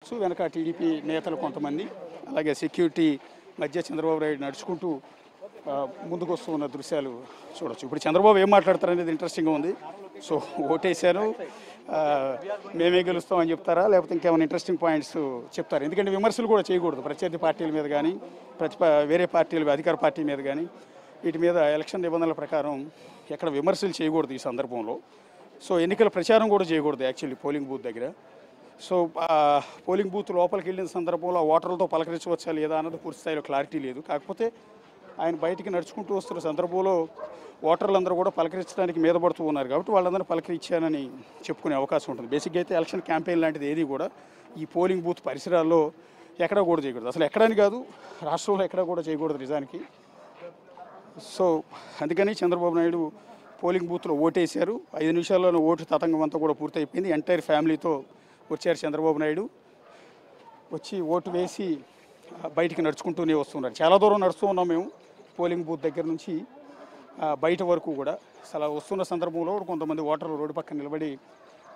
చూడొచ్చు. వెనక టీడీపీ నేతలు కొంతమంది, అలాగే సెక్యూరిటీ మధ్య చంద్రబాబు నాయుడు నడుచుకుంటూ ముందుకు వస్తూ ఉన్న దృశ్యాలు చూడొచ్చు. ఇప్పుడు చంద్రబాబు ఏం మాట్లాడతారనేది ఇంట్రెస్టింగ్గా ఉంది. సో ఓటేశాను, మేమే గెలుస్తామని చెప్తారా, లేకపోతే ఇంకేమైనా ఇంట్రెస్టింగ్ పాయింట్స్ చెప్తారు? ఎందుకంటే విమర్శలు కూడా చేయకూడదు ప్రత్యర్థి పార్టీల మీద కానీ, వేరే పార్టీలు అధికార పార్టీ మీద కానీ. వీటి మీద ఎలక్షన్ నిబంధనల ప్రకారం ఎక్కడ విమర్శలు చేయకూడదు ఈ సందర్భంలో. సో ఎన్నికల ప్రచారం కూడా చేయకూడదు యాక్చువల్లీ పోలింగ్ బూత్ దగ్గర. సో పోలింగ్ బూత్ లోపలికి వెళ్ళిన సందర్భంలో ఓటర్లతో పలకరించవచ్చా లేదా అన్నది పూర్తి స్థాయిలో క్లారిటీ లేదు. కాకపోతే ఆయన బయటికి నడుచుకుంటూ వస్తున్న సందర్భంలో ఓటర్లందరూ కూడా పలకరించడానికి మీద పడుతూ ఉన్నారు కాబట్టి వాళ్ళందరూ పలకరించానని చెప్పుకునే అవకాశం ఉంటుంది. బేసిక్గా అయితే ఎలక్షన్ క్యాంపెయిన్ లాంటిది ఏది కూడా ఈ పోలింగ్ బూత్ పరిసరాల్లో ఎక్కడా కూడా చేయకూడదు. అసలు ఎక్కడని కాదు, రాష్ట్రంలో ఎక్కడా కూడా చేయకూడదు నిజానికి. సో అందుకని చంద్రబాబు నాయుడు పోలింగ్ బూత్లో ఓటేశారు. 5 నిమిషాల్లోనే ఓటు తతంగం అంతా కూడా పూర్తయిపోయింది. ఎంటైర్ ఫ్యామిలీతో వచ్చారు చంద్రబాబు నాయుడు. వచ్చి ఓటు వేసి బయటికి నడుచుకుంటూనే వస్తున్నారు. చాలా దూరం నడుస్తూ ఉన్నాం మేము పోలింగ్ బూత్ దగ్గర నుంచి బయట వరకు కూడా. అసలు వస్తున్న సందర్భంలో కొంతమంది ఓటర్లు రోడ్డు పక్కన నిలబడి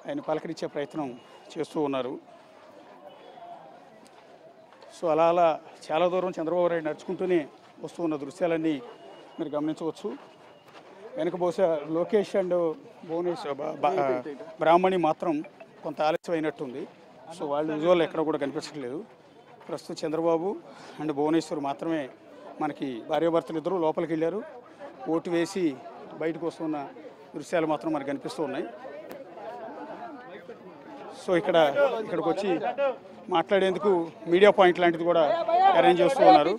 ఆయన పలకరించే ప్రయత్నం చేస్తూ ఉన్నారు. సో అలా చాలా దూరం చంద్రబాబు నాయుడు నడుచుకుంటూనే వస్తూ ఉన్న దృశ్యాలన్నీ మీరు గమనించవచ్చు. వెనక బహుశా లోకేష్ అండ్ భువనేశ్వర్ బ్రాహ్మణి మాత్రం కొంత ఆలస్యం అయినట్టుంది. సో వాళ్ళు విజువల్ ఎక్కడ కూడా కనిపించట్లేదు. ప్రస్తుతం చంద్రబాబు అండ్ భువనేశ్వర్ మాత్రమే మనకి భార్యాభర్తలు ఇద్దరు లోపలికి వెళ్ళారు. ఓటు వేసి బయటకు వస్తున్న దృశ్యాలు మాత్రం మనకు కనిపిస్తూ ఉన్నాయి. సో ఇక్కడికి వచ్చి మాట్లాడేందుకు మీడియా పాయింట్ లాంటిది కూడా అరేంజ్ చేస్తూ ఉన్నారు.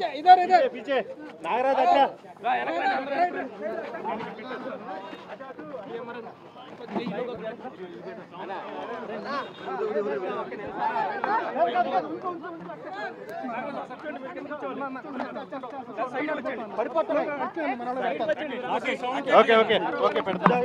ఓకే ఓకే ఓకే పెడుతున్నారు.